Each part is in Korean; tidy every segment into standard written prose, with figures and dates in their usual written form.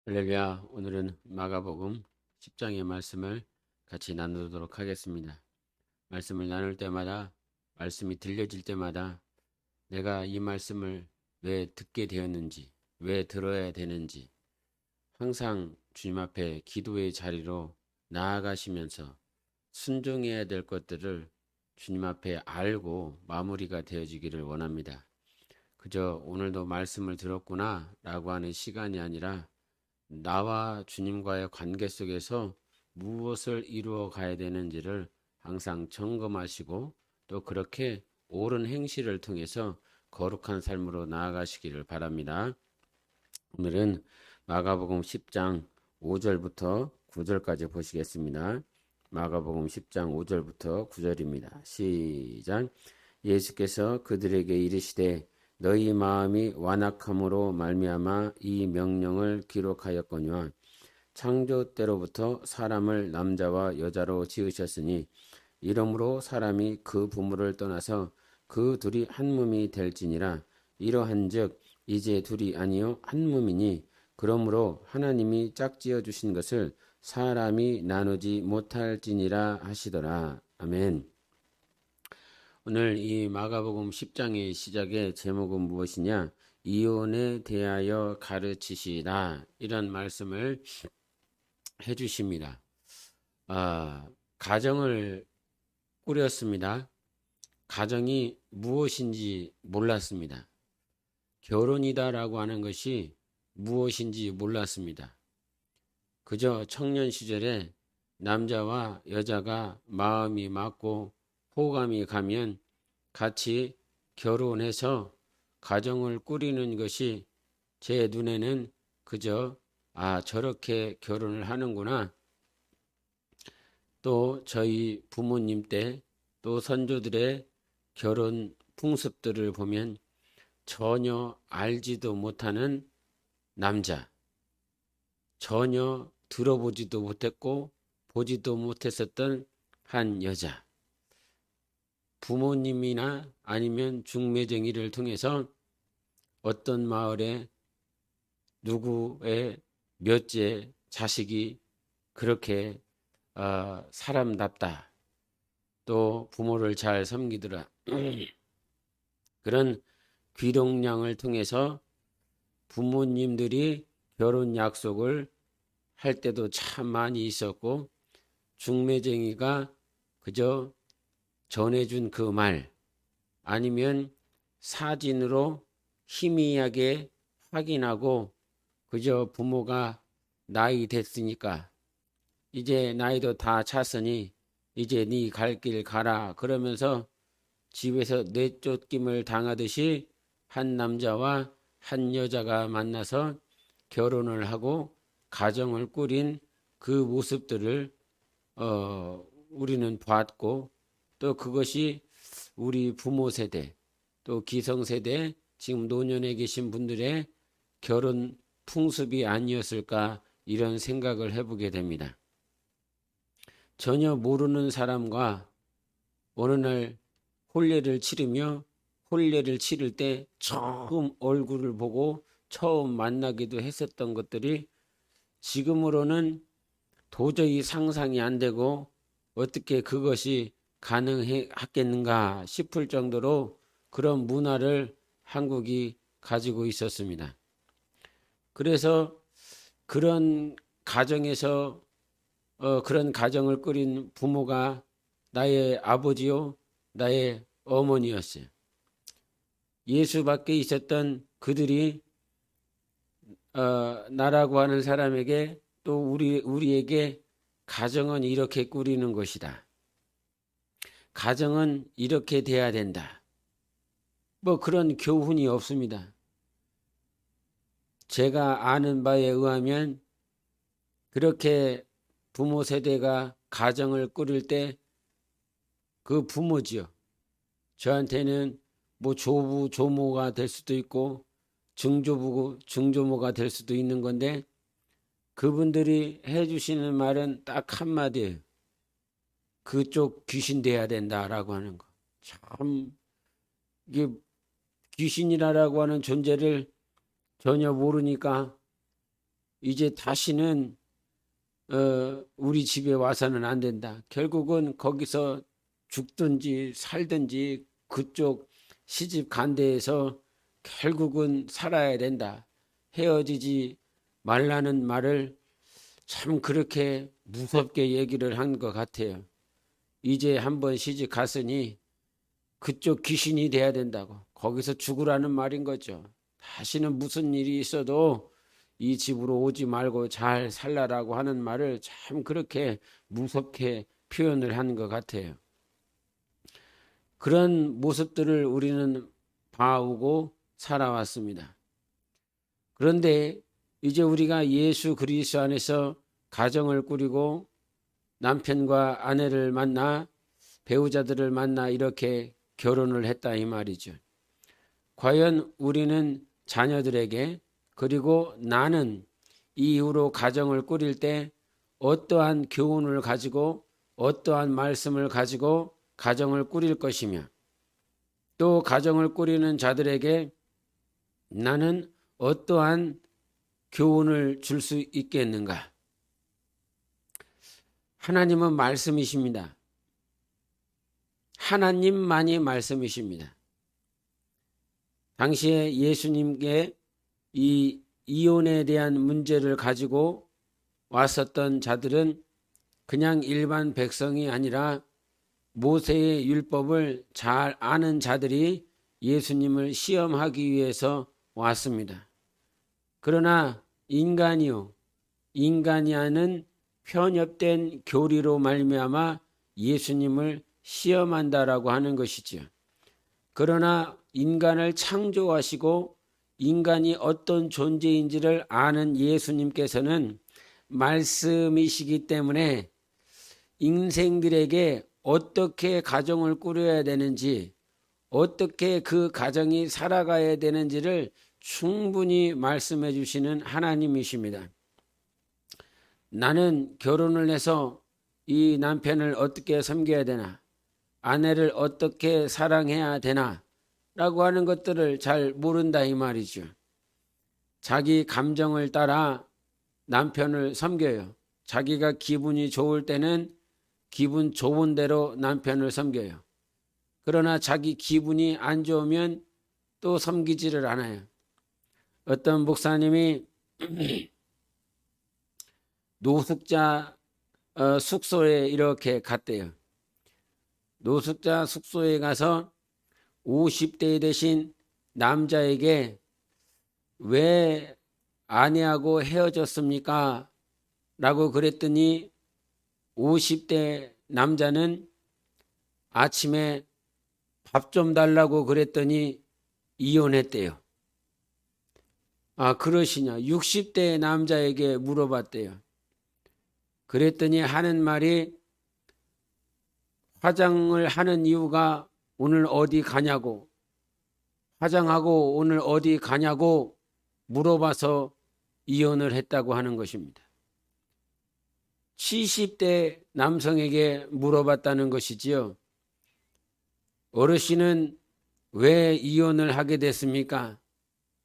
할렐루야. 오늘은 마가복음 10장의 말씀을 같이 나누도록 하겠습니다. 말씀을 나눌 때마다, 말씀이 들려질 때마다 내가 이 말씀을 왜 듣게 되었는지, 왜 들어야 되는지 항상 주님 앞에 기도의 자리로 나아가시면서 순종해야 될 것들을 주님 앞에 알고 마무리가 되어지기를 원합니다. 그저 오늘도 말씀을 들었구나 라고 하는 시간이 아니라 나와 주님과의 관계 속에서 무엇을 이루어 가야 되는지를 항상 점검하시고 또 그렇게 옳은 행실을 통해서 거룩한 삶으로 나아가시기를 바랍니다. 오늘은 마가복음 10장 5절부터 9절까지 보시겠습니다. 마가복음 10장 5절부터 9절입니다. 시작. 예수께서 그들에게 이르시되 너희 마음이 완악함으로 말미암아 이 명령을 기록하였거니와 창조 때로부터 사람을 남자와 여자로 지으셨으니 이러므로 사람이 그 부모를 떠나서 그 둘이 한 몸이 될지니라. 이러한즉 이제 둘이 아니요 한 몸이니 그러므로 하나님이 짝지어 주신 것을 사람이 나누지 못할지니라 하시더라. 아멘. 오늘 이 마가복음 10장의 시작의 제목은 무엇이냐? 이혼에 대하여 가르치시라. 이런 말씀을 해주십니다. 가정을 꾸렸습니다. 가정이 무엇인지 몰랐습니다. 결혼이다라고 하는 것이 무엇인지 몰랐습니다. 그저 청년 시절에 남자와 여자가 마음이 맞고 호감이 가면 같이 결혼해서 가정을 꾸리는 것이 제 눈에는 그저 저렇게 결혼을 하는구나. 또 저희 부모님 때 또 선조들의 결혼 풍습들을 보면 전혀 알지도 못하는 남자, 전혀 들어보지도 못했고 보지도 못했었던 한 여자, 부모님이나 아니면 중매쟁이를 통해서 어떤 마을에 누구의 몇째 자식이 그렇게 사람답다, 또 부모를 잘 섬기더라, 그런 귀동량을 통해서 부모님들이 결혼 약속을 할 때도 참 많이 있었고, 중매쟁이가 그저 전해준 그 말 아니면 사진으로 희미하게 확인하고 그저 부모가 나이 됐으니까 이제 나이도 다 찼으니 이제 네 갈 길 가라 그러면서 집에서 내쫓김을 당하듯이 한 남자와 한 여자가 만나서 결혼을 하고 가정을 꾸린 그 모습들을 우리는 봤고, 또 그것이 우리 부모 세대 또 기성세대 지금 노년에 계신 분들의 결혼 풍습이 아니었을까 이런 생각을 해보게 됩니다. 전혀 모르는 사람과 어느 날 혼례를 치르며 혼례를 치를 때 처음 얼굴을 보고 처음 만나기도 했었던 것들이 지금으로는 도저히 상상이 안 되고 어떻게 그것이 가능했겠는가 싶을 정도로 그런 문화를 한국이 가지고 있었습니다. 그래서 그런 가정에서 그런 가정을 꾸린 부모가 나의 아버지요, 나의 어머니였어요. 예수 밖에 있었던 그들이 나라고 하는 사람에게 또 우리에게 가정은 이렇게 꾸리는 것이다. 가정은 이렇게 돼야 된다. 뭐 그런 교훈이 없습니다. 제가 아는 바에 의하면 그렇게 부모 세대가 가정을 꾸릴 때 그 부모지요. 저한테는 뭐 조부, 조모가 될 수도 있고 증조부고 증조모가 될 수도 있는 건데 그분들이 해주시는 말은 딱 한마디예요. 그쪽 귀신 돼야 된다라고 하는 거. 참 이게 귀신이라고 하는 존재를 전혀 모르니까 이제 다시는 우리 집에 와서는 안 된다. 결국은 거기서 죽든지 살든지 그쪽 시집 간 데에서 결국은 살아야 된다. 헤어지지 말라는 말을 참 그렇게 무섭게 얘기를 한 것 같아요. 이제 한번 시집 갔으니 그쪽 귀신이 돼야 된다고. 거기서 죽으라는 말인 거죠. 다시는 무슨 일이 있어도 이 집으로 오지 말고 잘 살라라고 하는 말을 참 그렇게 무섭게 표현을 한 것 같아요. 그런 모습들을 우리는 봐오고 살아왔습니다. 그런데 이제 우리가 예수 그리스도 안에서 가정을 꾸리고 남편과 아내를 만나 배우자들을 만나 이렇게 결혼을 했다 이 말이죠. 과연 우리는 자녀들에게 그리고 나는 이후로 가정을 꾸릴 때 어떠한 교훈을 가지고 어떠한 말씀을 가지고 가정을 꾸릴 것이며 또 가정을 꾸리는 자들에게 나는 어떠한 교훈을 줄 수 있겠는가? 하나님은 말씀이십니다. 하나님만이 말씀이십니다. 당시에 예수님께 이 이혼에 대한 문제를 가지고 왔었던 자들은 그냥 일반 백성이 아니라 모세의 율법을 잘 아는 자들이 예수님을 시험하기 위해서 왔습니다. 그러나 인간이 하는 편협된 교리로 말미암아 예수님을 시험한다라고 하는 것이지요. 그러나 인간을 창조하시고 인간이 어떤 존재인지를 아는 예수님께서는 말씀이시기 때문에 인생들에게 어떻게 가정을 꾸려야 되는지 어떻게 그 가정이 살아가야 되는지를 충분히 말씀해 주시는 하나님이십니다. 나는 결혼을 해서 이 남편을 어떻게 섬겨야 되나, 아내를 어떻게 사랑해야 되나 라고 하는 것들을 잘 모른다 이 말이죠. 자기 감정을 따라 남편을 섬겨요. 자기가 기분이 좋을 때는 기분 좋은 대로 남편을 섬겨요. 그러나 자기 기분이 안 좋으면 또 섬기지를 않아요. 어떤 목사님이 노숙자 숙소에 이렇게 갔대요. 노숙자 숙소에 가서 50대 되신 남자에게 왜 아내하고 헤어졌습니까? 라고 그랬더니 50대 남자는 아침에 밥 좀 달라고 그랬더니 이혼했대요. 아, 그러시냐? 60대 남자에게 물어봤대요. 그랬더니 하는 말이 화장을 하는 이유가 오늘 어디 가냐고, 화장하고 오늘 어디 가냐고 물어봐서 이혼을 했다고 하는 것입니다. 70대 남성에게 물어봤다는 것이지요. 어르신은 왜 이혼을 하게 됐습니까?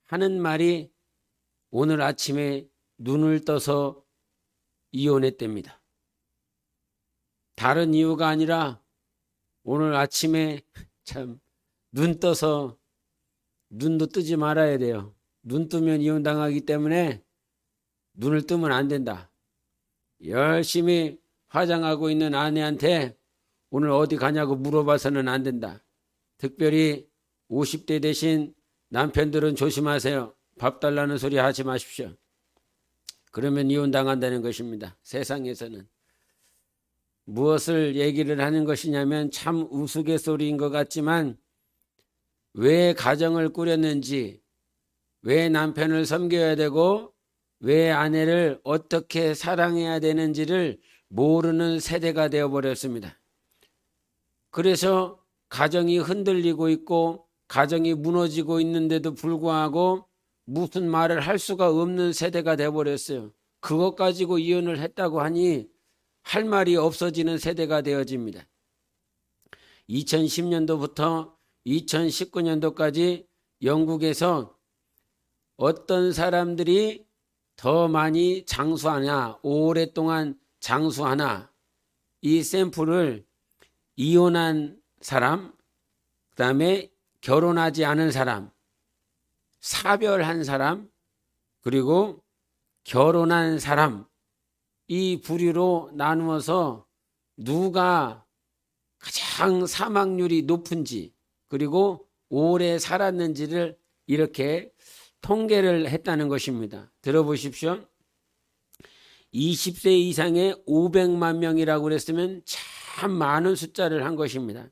하는 말이 오늘 아침에 눈을 떠서 이혼했답니다. 다른 이유가 아니라 오늘 아침에 참 눈 떠서 눈도 뜨지 말아야 돼요. 눈 뜨면 이혼당하기 때문에 눈을 뜨면 안 된다. 열심히 화장하고 있는 아내한테 오늘 어디 가냐고 물어봐서는 안 된다. 특별히 50대 되신 남편들은 조심하세요. 밥 달라는 소리 하지 마십시오. 그러면 이혼당한다는 것입니다. 세상에서는. 무엇을 얘기를 하는 것이냐면 참 우스갯소리인 것 같지만 왜 가정을 꾸렸는지, 왜 남편을 섬겨야 되고 왜 아내를 어떻게 사랑해야 되는지를 모르는 세대가 되어버렸습니다. 그래서 가정이 흔들리고 있고 가정이 무너지고 있는데도 불구하고 무슨 말을 할 수가 없는 세대가 되어버렸어요. 그것 가지고 이혼을 했다고 하니 할 말이 없어지는 세대가 되어집니다. 2010년도부터 2019년도까지 영국에서 어떤 사람들이 더 많이 장수하냐, 오랫동안 장수하나, 이 샘플을 이혼한 사람, 그 다음에 결혼하지 않은 사람, 사별한 사람, 그리고 결혼한 사람, 이 부류로 나누어서 누가 가장 사망률이 높은지, 그리고 오래 살았는지를 이렇게 통계를 했다는 것입니다. 들어보십시오. 20세 이상의 500만 명이라고 그랬으면 참 많은 숫자를 한 것입니다.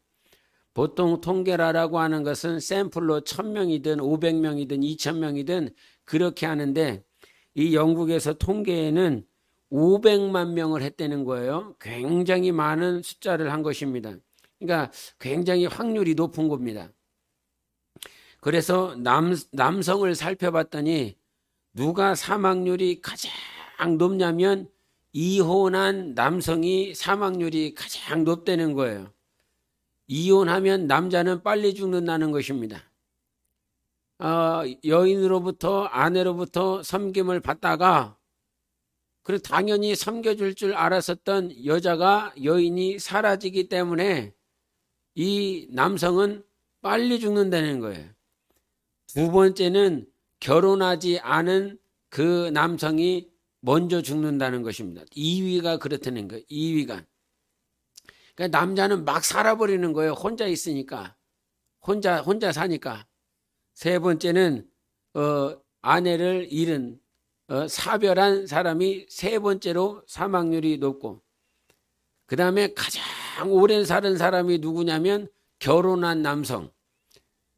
보통 통계라고 하는 것은 샘플로 1000명이든 500명이든 2000명이든 그렇게 하는데, 이 영국에서 통계에는 500만 명을 했다는 거예요. 굉장히 많은 숫자를 한 것입니다. 그러니까 굉장히 확률이 높은 겁니다. 그래서 남성을 살펴봤더니 누가 사망률이 가장 높냐면 이혼한 남성이 사망률이 가장 높다는 거예요. 이혼하면 남자는 빨리 죽는다는 것입니다. 여인으로부터 아내로부터 섬김을 받다가 그리고 당연히 섬겨줄 줄 알았었던 여자가 여인이 사라지기 때문에 이 남성은 빨리 죽는다는 거예요. 두 번째는 결혼하지 않은 그 남성이 먼저 죽는다는 것입니다. 2위가 그렇다는 거예요. 2위가. 그러니까 남자는 막 살아버리는 거예요. 혼자 있으니까. 혼자 사니까. 세 번째는 아내를 잃은 사별한 사람이 세 번째로 사망률이 높고, 그 다음에 가장 오래 사는 사람이 누구냐면 결혼한 남성,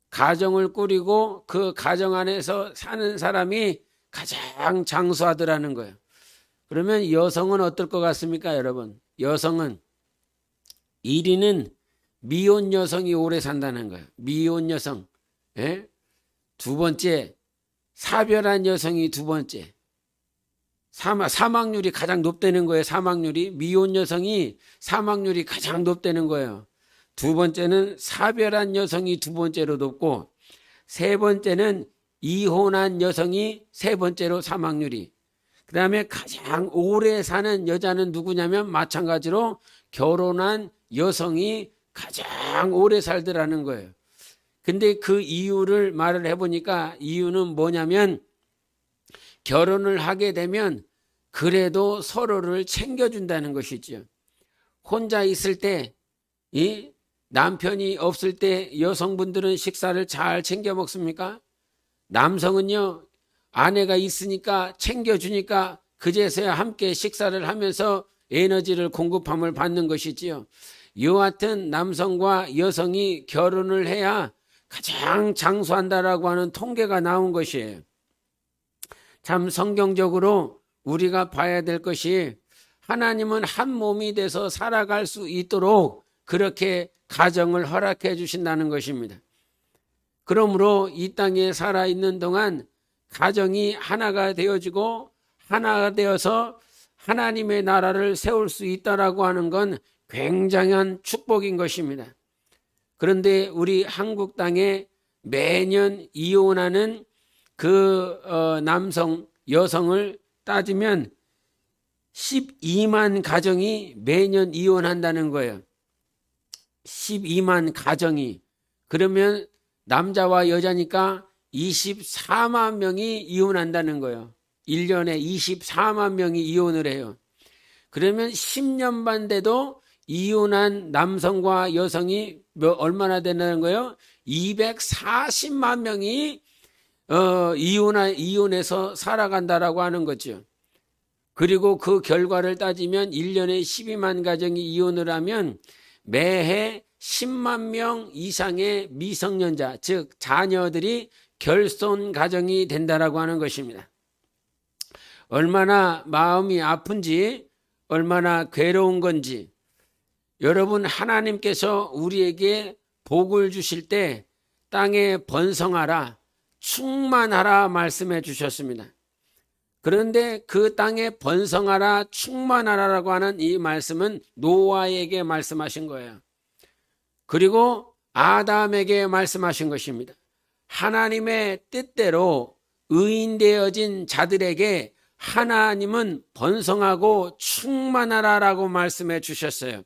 가정을 꾸리고 그 가정 안에서 사는 사람이 가장 장수하더라는 거예요. 그러면 여성은 어떨 것 같습니까, 여러분? 여성은 1위는 미혼 여성이 오래 산다는 거예요. 미혼 여성. 예? 두 번째, 사별한 여성이 두 번째. 사망률이 가장 높다는 거예요. 사망률이. 미혼 여성이 사망률이 가장 높다는 거예요. 두 번째는 사별한 여성이 두 번째로 높고, 세 번째는 이혼한 여성이 세 번째로 사망률이. 그 다음에 가장 오래 사는 여자는 누구냐면 마찬가지로 결혼한 여성이 가장 오래 살더라는 거예요. 근데 그 이유를 말을 해보니까 이유는 뭐냐면 결혼을 하게 되면 그래도 서로를 챙겨준다는 것이죠. 혼자 있을 때, 이 남편이 없을 때 여성분들은 식사를 잘 챙겨 먹습니까? 남성은요, 아내가 있으니까 챙겨주니까 그제서야 함께 식사를 하면서 에너지를 공급함을 받는 것이지요. 여하튼 남성과 여성이 결혼을 해야 가장 장수한다라고 하는 통계가 나온 것이에요. 참 성경적으로 우리가 봐야 될 것이, 하나님은 한 몸이 돼서 살아갈 수 있도록 그렇게 가정을 허락해 주신다는 것입니다. 그러므로 이 땅에 살아있는 동안 가정이 하나가 되어지고 하나가 되어서 하나님의 나라를 세울 수 있다라고 하는 건 굉장한 축복인 것입니다. 그런데 우리 한국 땅에 매년 이혼하는 그 남성, 여성을 따지면 12만 가정이 매년 이혼한다는 거예요. 12만 가정이. 그러면 남자와 여자니까 24만 명이 이혼한다는 거예요. 1년에 24만 명이 이혼을 해요. 그러면 10년만 돼도 이혼한 남성과 여성이 얼마나 된다는 거예요? 240만 명이 이혼해서 살아간다라고 하는 거죠. 그리고 그 결과를 따지면 1년에 12만 가정이 이혼을 하면 매해 10만 명 이상의 미성년자, 즉 자녀들이 결손 가정이 된다라고 하는 것입니다. 얼마나 마음이 아픈지, 얼마나 괴로운 건지. 여러분, 하나님께서 우리에게 복을 주실 때 땅에 번성하라, 충만하라 말씀해 주셨습니다. 그런데 그 땅에 번성하라, 충만하라라고 하는 이 말씀은 노아에게 말씀하신 거예요. 그리고 아담에게 말씀하신 것입니다. 하나님의 뜻대로 의인되어진 자들에게 하나님은 번성하고 충만하라라고 말씀해 주셨어요.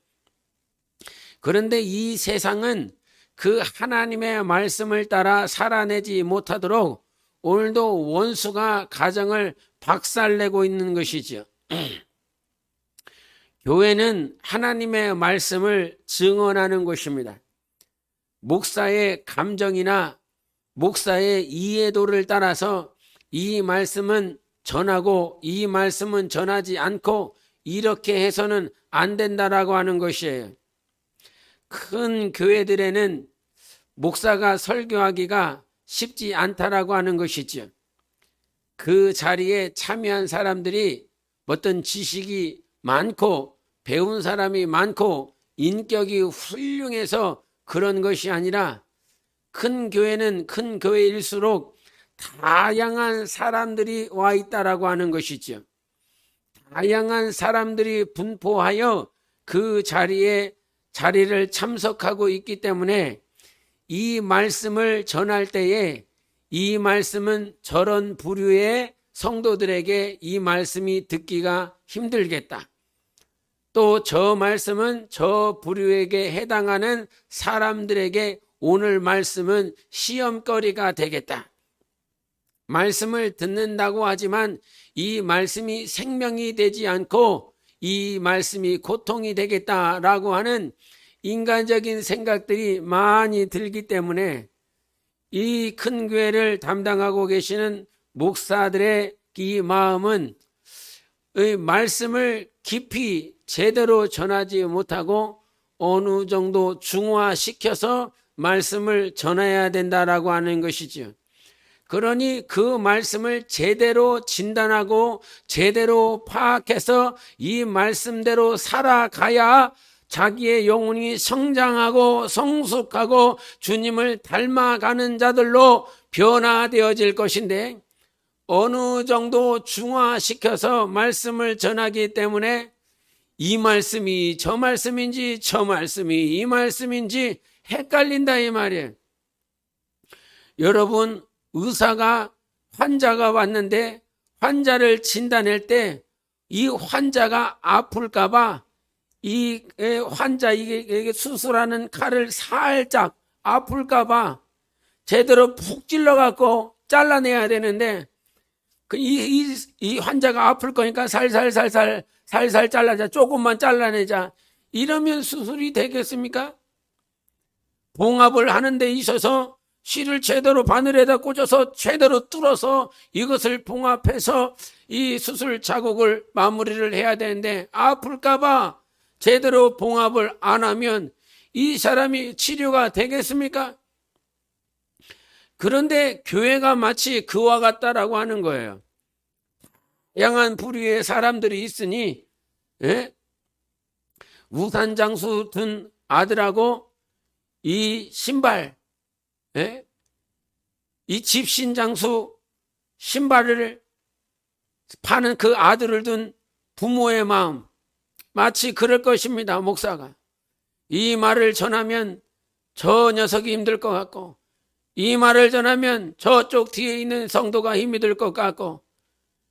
그런데 이 세상은 그 하나님의 말씀을 따라 살아내지 못하도록 오늘도 원수가 가정을 박살내고 있는 것이죠. 교회는 하나님의 말씀을 증언하는 곳입니다. 목사의 감정이나 목사의 이해도를 따라서 이 말씀은 전하고 이 말씀은 전하지 않고 이렇게 해서는 안 된다라고 하는 것이에요. 큰 교회들에는 목사가 설교하기가 쉽지 않다라고 하는 것이죠. 그 자리에 참여한 사람들이 어떤 지식이 많고 배운 사람이 많고 인격이 훌륭해서 그런 것이 아니라 큰 교회는 큰 교회일수록 다양한 사람들이 와 있다라고 하는 것이죠. 다양한 사람들이 분포하여 그 자리를 참석하고 있기 때문에 이 말씀을 전할 때에 이 말씀은 저런 부류의 성도들에게 이 말씀이 듣기가 힘들겠다. 또 저 말씀은 저 부류에게 해당하는 사람들에게 오늘 말씀은 시험거리가 되겠다. 말씀을 듣는다고 하지만 이 말씀이 생명이 되지 않고 이 말씀이 고통이 되겠다라고 하는 인간적인 생각들이 많이 들기 때문에 이 큰 교회를 담당하고 계시는 목사들의 이 마음은 이 말씀을 깊이 제대로 전하지 못하고 어느 정도 중화시켜서 말씀을 전해야 된다라고 하는 것이죠. 그러니 그 말씀을 제대로 진단하고 제대로 파악해서 이 말씀대로 살아가야 자기의 영혼이 성장하고 성숙하고 주님을 닮아가는 자들로 변화되어질 것인데 어느 정도 중화시켜서 말씀을 전하기 때문에 이 말씀이 저 말씀인지 저 말씀이 이 말씀인지 헷갈린다 이 말이에요. 여러분, 의사가 환자가 왔는데 환자를 진단할 때 이 환자가 아플까봐 이 환자에게 수술하는 칼을 살짝 아플까봐 제대로 푹 찔러갖고 잘라내야 되는데 이 환자가 아플 거니까 살살 잘라자, 조금만 잘라내자, 이러면 수술이 되겠습니까? 봉합을 하는 데 있어서 실을 제대로 바늘에다 꽂아서 제대로 뚫어서 이것을 봉합해서 이 수술 자국을 마무리를 해야 되는데 아플까봐 제대로 봉합을 안 하면 이 사람이 치료가 되겠습니까? 그런데 교회가 마치 그와 같다라고 하는 거예요. 다양한 부류의 사람들이 있으니 우산장수 든 아들하고 이 신발, 이 집신장수 신발을 파는 그 아들을 둔 부모의 마음, 마치 그럴 것입니다. 목사가 이 말을 전하면 저 녀석이 힘들 것 같고 이 말을 전하면 저쪽 뒤에 있는 성도가 힘이 들 것 같고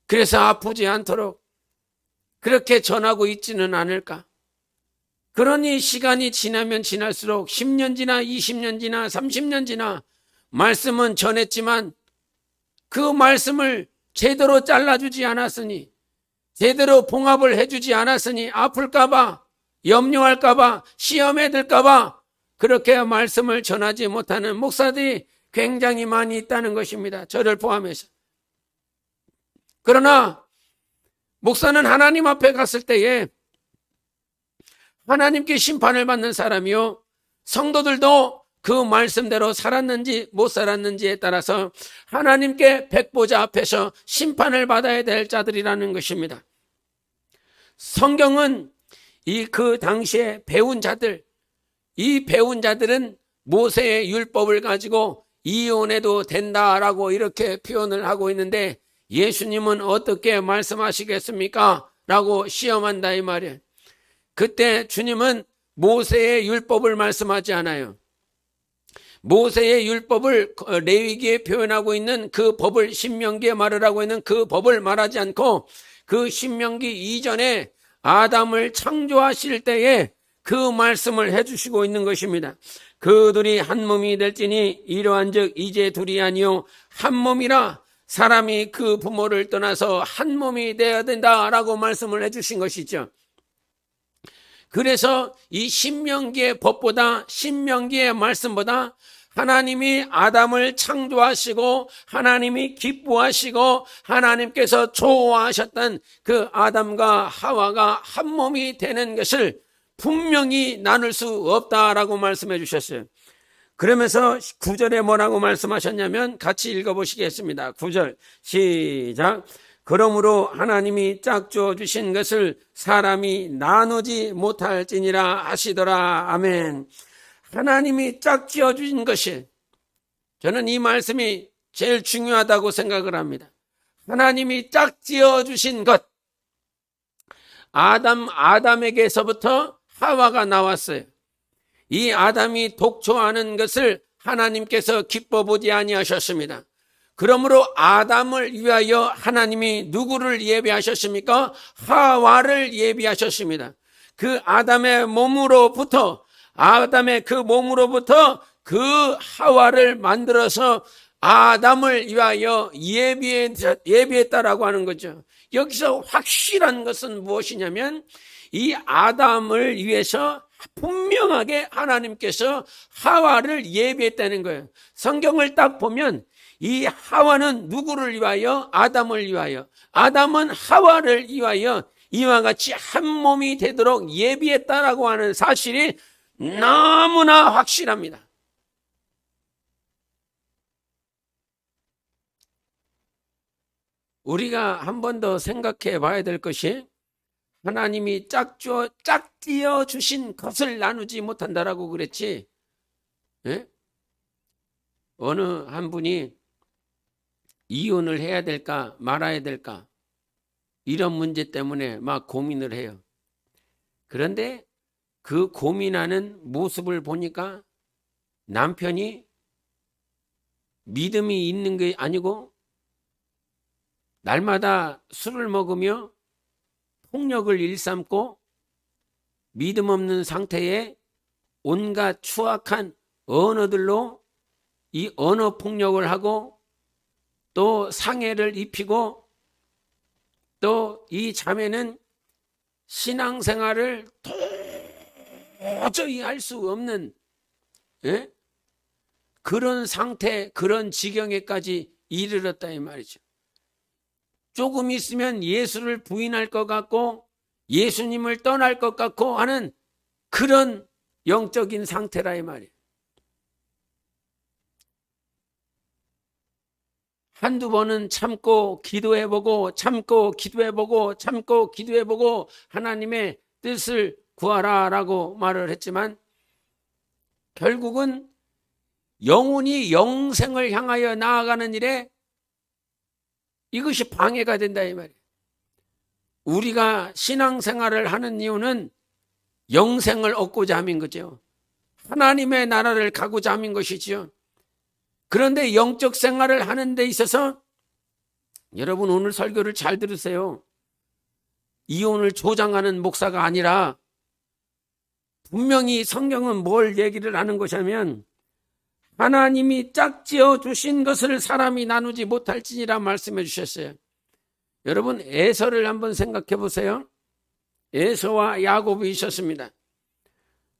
그래서 아프지 않도록 그렇게 전하고 있지는 않을까? 그러니 시간이 지나면 지날수록 10년 지나 20년 지나 30년 지나 말씀은 전했지만 그 말씀을 제대로 잘라주지 않았으니 제대로 봉합을 해주지 않았으니 아플까봐 염려할까봐 시험에 들까봐 그렇게 말씀을 전하지 못하는 목사들이 굉장히 많이 있다는 것입니다. 저를 포함해서. 그러나 목사는 하나님 앞에 갔을 때에 하나님께 심판을 받는 사람이요, 성도들도 그 말씀대로 살았는지 못 살았는지에 따라서 하나님께 백보자 앞에서 심판을 받아야 될 자들이라는 것입니다. 성경은 그 당시에 배운 자들, 이 배운 자들은 모세의 율법을 가지고 이혼해도 된다라고 이렇게 표현을 하고 있는데 예수님은 어떻게 말씀하시겠습니까? 라고 시험한다 이 말이에요. 그때 주님은 모세의 율법을 말씀하지 않아요. 모세의 율법을 레위기에 표현하고 있는 그 법을 신명기에 말을 하고 있는 그 법을 말하지 않고 그 신명기 이전에 아담을 창조하실 때에 그 말씀을 해주시고 있는 것입니다. 그들이 한 몸이 될지니 이러한즉 이제 둘이 아니요 한 몸이라. 사람이 그 부모를 떠나서 한 몸이 되어야 된다라고 말씀을 해주신 것이죠. 그래서 이 신명기의 법보다 신명기의 말씀보다 하나님이 아담을 창조하시고 하나님이 기뻐하시고 하나님께서 좋아하셨던 그 아담과 하와가 한 몸이 되는 것을 분명히 나눌 수 없다라고 말씀해 주셨어요. 그러면서 9절에 뭐라고 말씀하셨냐면 같이 읽어보시겠습니다. 9절 시작. 그러므로 하나님이 짝지어 주신 것을 사람이 나누지 못할지니라 하시더라. 아멘. 하나님이 짝지어 주신 것이, 저는 이 말씀이 제일 중요하다고 생각을 합니다. 하나님이 짝지어 주신 것, 아담에게서부터 하와가 나왔어요. 이 아담이 독초하는 것을 하나님께서 기뻐 보지 아니하셨습니다. 그러므로 아담을 위하여 하나님이 누구를 예비하셨습니까? 하와를 예비하셨습니다. 그 아담의 몸으로부터 그 하와를 만들어서 아담을 위하여 예비했다라고 하는 거죠. 여기서 확실한 것은 무엇이냐면 이 아담을 위해서 분명하게 하나님께서 하와를 예비했다는 거예요. 성경을 딱 보면 이 하와는 누구를 위하여? 아담을 위하여. 아담은 하와를 위하여 이와 같이 한 몸이 되도록 예비했다라고 하는 사실이 너무나 확실합니다. 우리가 한 번 더 생각해 봐야 될 것이, 하나님이 짝지어 주신 것을 나누지 못한다라고 그랬지. 예? 어느 한 분이 이혼을 해야 될까 말아야 될까 이런 문제 때문에 막 고민을 해요. 그런데 그 고민하는 모습을 보니까 남편이 믿음이 있는 게 아니고 날마다 술을 먹으며 폭력을 일삼고 믿음 없는 상태에 온갖 추악한 언어들로 이 언어 폭력을 하고 또 상해를 입히고 또 이 자매는 신앙생활을 도저히 할 수 없는 그런 상태, 그런 지경에까지 이르렀다 이 말이죠. 조금 있으면 예수를 부인할 것 같고 예수님을 떠날 것 같고 하는 그런 영적인 상태라 이 말이에요. 한두 번은 참고 기도해보고 하나님의 뜻을 구하라라고 말을 했지만 결국은 영혼이 영생을 향하여 나아가는 일에 이것이 방해가 된다 이 말이에요. 우리가 신앙생활을 하는 이유는 영생을 얻고자 함인 거죠. 하나님의 나라를 가고자 함인 것이지요. 그런데 영적 생활을 하는 데 있어서 여러분 오늘 설교를 잘 들으세요. 이혼을 조장하는 목사가 아니라 분명히 성경은 뭘 얘기를 하는 것이냐면 하나님이 짝지어 주신 것을 사람이 나누지 못할지니라 말씀해 주셨어요. 여러분 에서를 한번 생각해 보세요. 에서와 야곱이 있었습니다.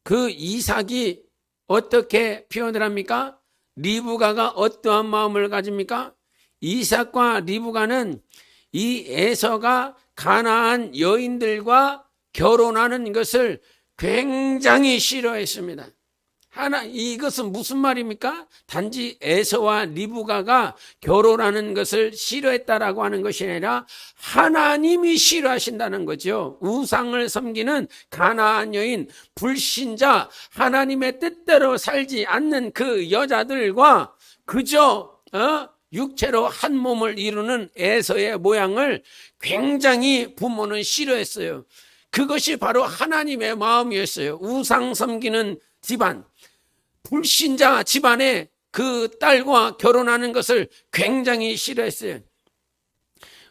그 이삭이 어떻게 표현을 합니까? 리브가가 어떠한 마음을 가집니까? 이삭과 리브가는 이 에서가 가나안 여인들과 결혼하는 것을 굉장히 싫어했습니다. 이것은 무슨 말입니까? 단지 에서와 리브가가 결혼하는 것을 싫어했다라고 하는 것이 아니라 하나님이 싫어하신다는 거죠. 우상을 섬기는 가나안 여인, 불신자, 하나님의 뜻대로 살지 않는 그 여자들과 그저 육체로 한 몸을 이루는 에서의 모양을 굉장히 부모는 싫어했어요. 그것이 바로 하나님의 마음이었어요. 우상 섬기는 집안, 불신자 집안에 그 딸과 결혼하는 것을 굉장히 싫어했어요.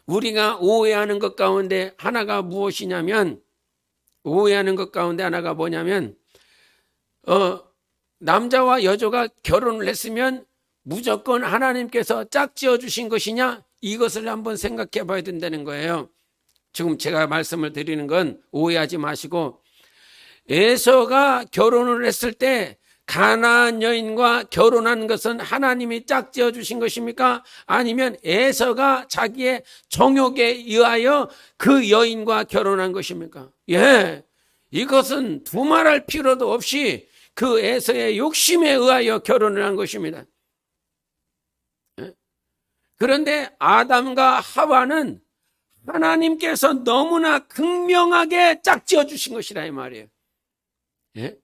우리가 오해하는 것 가운데 하나가 무엇이냐면, 오해하는 것 가운데 하나가 뭐냐면, 남자와 여자가 결혼을 했으면 무조건 하나님께서 짝지어 주신 것이냐, 이것을 한번 생각해 봐야 된다는 거예요. 지금 제가 말씀을 드리는 건 오해하지 마시고, 에서가 결혼을 했을 때 가나안 여인과 결혼한 것은 하나님이 짝지어 주신 것입니까? 아니면 에서가 자기의 정욕에 의하여 그 여인과 결혼한 것입니까? 예, 이것은 두말할 필요도 없이 그 에서의 욕심에 의하여 결혼을 한 것입니다. 그런데 아담과 하와는 하나님께서 너무나 극명하게 짝지어 주신 것이라 이 말이에요. 예?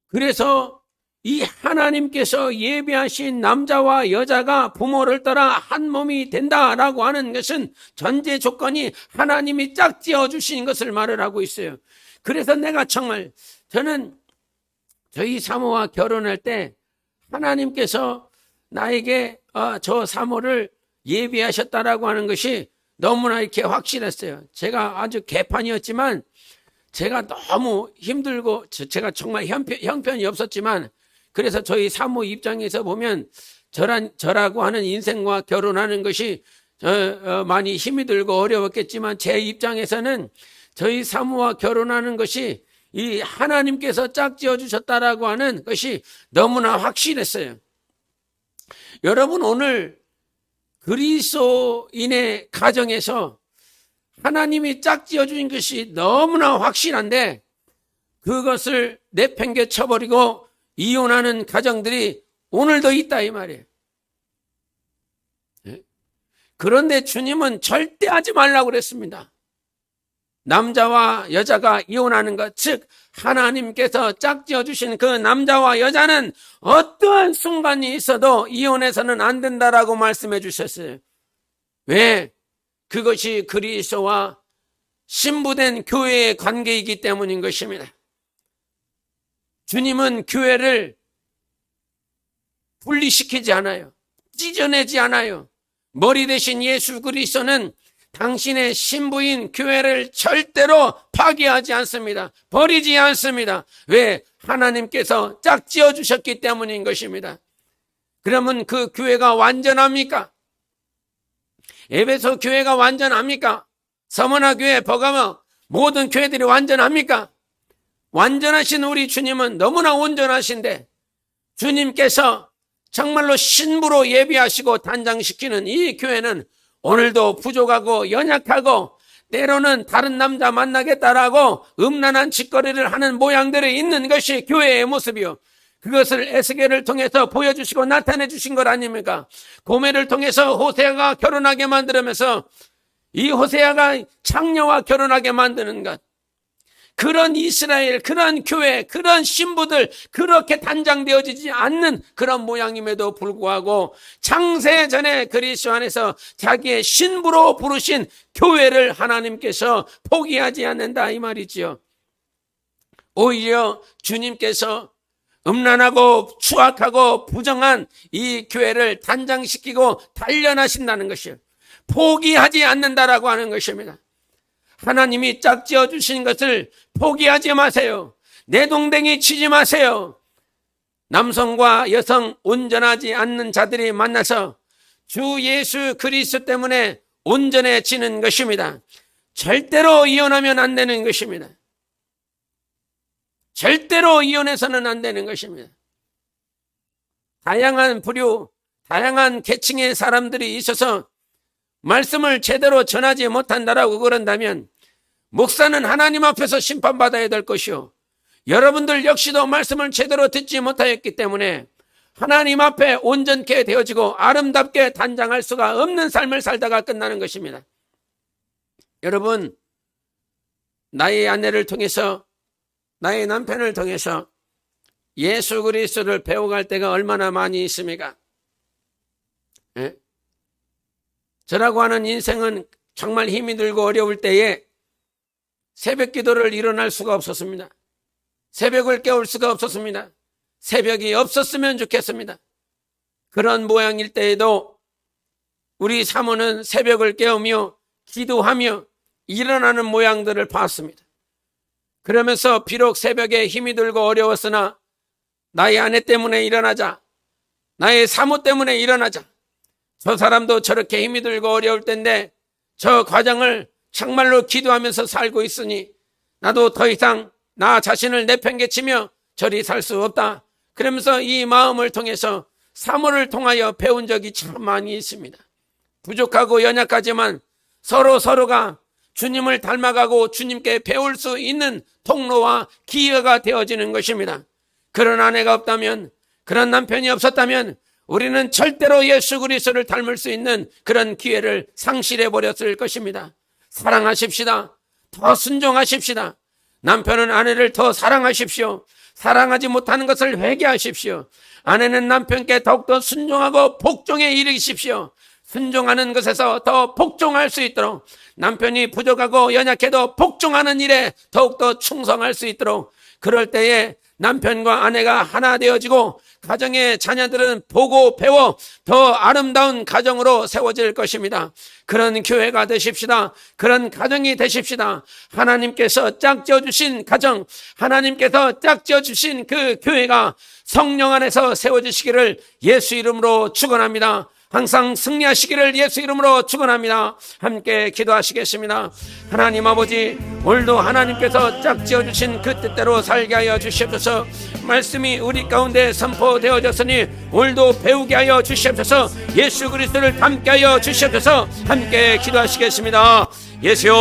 그래서 이 하나님께서 예비하신 남자와 여자가 부모를 따라 한 몸이 된다라고 하는 것은 전제 조건이 하나님이 짝지어 주신 것을 말을 하고 있어요. 그래서 내가 정말, 저는 저희 사모와 결혼할 때 하나님께서 나에게 저 사모를 예비하셨다라고 하는 것이 너무나 이렇게 확실했어요. 제가 아주 개판이었지만, 제가 너무 힘들고, 제가 정말 형편이 없었지만, 그래서 저희 사모 입장에서 보면 저라고 하는 인생과 결혼하는 것이 많이 힘이 들고 어려웠겠지만, 제 입장에서는 저희 사모와 결혼하는 것이 이 하나님께서 짝지어 주셨다라고 하는 것이 너무나 확실했어요. 여러분, 오늘 그리스도인의 가정에서 하나님이 짝지어 주신 것이 너무나 확실한데, 그것을 내팽개 쳐버리고 이혼하는 가정들이 오늘도 있다 이 말이에요. 그런데 주님은 절대 하지 말라고 그랬습니다. 남자와 여자가 이혼하는 것, 즉 하나님께서 짝지어 주신 그 남자와 여자는 어떠한 순간이 있어도 이혼해서는 안 된다라고 말씀해 주셨어요. 왜? 그것이 그리스도와 신부된 교회의 관계이기 때문인 것입니다. 주님은 교회를 분리시키지 않아요. 찢어내지 않아요. 머리 대신 예수 그리스도는 당신의 신부인 교회를 절대로 파괴하지 않습니다. 버리지 않습니다. 왜? 하나님께서 짝지어 주셨기 때문인 것입니다. 그러면 그 교회가 완전합니까? 에베소 교회가 완전합니까? 서머나 교회, 버가모 모든 교회들이 완전합니까? 완전하신 우리 주님은 너무나 온전하신데, 주님께서 정말로 신부로 예비하시고 단장시키는 이 교회는 오늘도 부족하고 연약하고, 때로는 다른 남자 만나겠다라고 음란한 짓거리를 하는 모양들이 있는 것이 교회의 모습이요. 그것을 에스겔을 통해서 보여주시고 나타내 주신 것 아닙니까? 고멜을 통해서 호세아가 결혼하게 만들면서 이 호세아가 창녀와 결혼하게 만드는 것, 그런 이스라엘, 그런 교회, 그런 신부들 그렇게 단장되어지지 않는 그런 모양임에도 불구하고 창세 전에 그리스도 안에서 자기의 신부로 부르신 교회를 하나님께서 포기하지 않는다 이 말이지요. 오히려 주님께서 음란하고 추악하고 부정한 이 교회를 단장시키고 단련하신다는 것이에요. 포기하지 않는다라고 하는 것입니다. 하나님이 짝지어 주신 것을 포기하지 마세요. 내동댕이 치지 마세요. 남성과 여성 온전하지 않는 자들이 만나서 주 예수 그리스도 때문에 온전해지는 것입니다. 절대로 이혼하면 안 되는 것입니다. 절대로 이혼해서는 안 되는 것입니다. 다양한 부류, 다양한 계층의 사람들이 있어서 말씀을 제대로 전하지 못한다라고 그런다면 목사는 하나님 앞에서 심판받아야 될 것이요, 여러분들 역시도 말씀을 제대로 듣지 못하였기 때문에 하나님 앞에 온전케 되어지고 아름답게 단장할 수가 없는 삶을 살다가 끝나는 것입니다. 여러분, 나의 아내를 통해서, 나의 남편을 통해서 예수 그리스도를 배워갈 때가 얼마나 많이 있습니까? 예? 저라고 하는 인생은 정말 힘이 들고 어려울 때에 새벽 기도를 일어날 수가 없었습니다. 새벽을 깨울 수가 없었습니다. 새벽이 없었으면 좋겠습니다. 그런 모양일 때에도 우리 사모는 새벽을 깨우며 기도하며 일어나는 모양들을 봤습니다. 그러면서 비록 새벽에 힘이 들고 어려웠으나 나의 아내 때문에 일어나자, 나의 사모 때문에 일어나자, 저 사람도 저렇게 힘이 들고 어려울 텐데 저 과정을 정말로 기도하면서 살고 있으니 나도 더 이상 나 자신을 내팽개치며 저리 살 수 없다. 그러면서 이 마음을 통해서 사모를 통하여 배운 적이 참 많이 있습니다. 부족하고 연약하지만 서로가 주님을 닮아가고 주님께 배울 수 있는 통로와 기회가 되어지는 것입니다. 그런 아내가 없다면, 그런 남편이 없었다면 우리는 절대로 예수 그리스도를 닮을 수 있는 그런 기회를 상실해 버렸을 것입니다. 사랑하십시다. 더 순종하십시다. 남편은 아내를 더 사랑하십시오. 사랑하지 못하는 것을 회개하십시오. 아내는 남편께 더욱더 순종하고 복종에 이르십시오. 순종하는 것에서 더 복종할 수 있도록, 남편이 부족하고 연약해도 복종하는 일에 더욱더 충성할 수 있도록, 그럴 때에 남편과 아내가 하나 되어지고 가정의 자녀들은 보고 배워 더 아름다운 가정으로 세워질 것입니다. 그런 교회가 되십시다. 그런 가정이 되십시다. 하나님께서 짝지어주신 가정, 하나님께서 짝지어주신 그 교회가 성령 안에서 세워지시기를 예수 이름으로 축원합니다. 항상 승리하시기를 예수 이름으로 축원합니다. 함께 기도하시겠습니다. 하나님 아버지, 오늘도 하나님께서 짝지어주신 그 뜻대로 살게 하여 주시옵소서. 말씀이 우리 가운데 선포되어졌으니 오늘도 배우게 하여 주시옵소서. 예수 그리스도를 닮게 하여 주시옵소서. 함께 기도하시겠습니다. 예수여,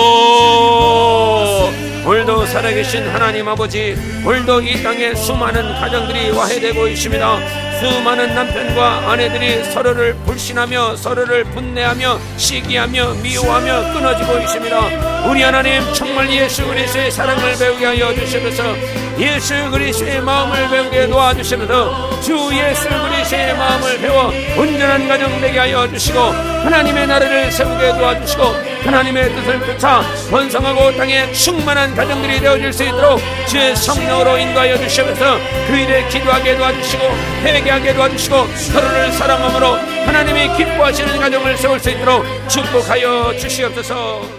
오늘도 살아계신 하나님 아버지, 오늘도 이 땅에 수많은 가정들이 와해되고 있습니다. 수많은 남편과 아내들이 서로를 불신하며 서로를 분내하며 시기하며 미워하며 끊어지고 있습니다. 우리 하나님, 정말 예수 그리스도의 사랑을 배우게 하여 주시옵소서. 예수 그리스도의 마음을 배우게 도와주시옵소서. 주 예수 그리스도의 마음을 배워 온전한 가정 되게 하여 주시고 하나님의 나라를 세우게 도와주시고 하나님의 뜻을 쫓아 번성하고 땅에 충만한 가정들이 되어질 수 있도록 주의 성령으로 인도하여 주시옵소서. 그 일에 기도하게 도와주시고 회개하게 도와주시고 서로를 사랑함으로 하나님이 기뻐하시는 가정을 세울 수 있도록 축복하여 주시옵소서.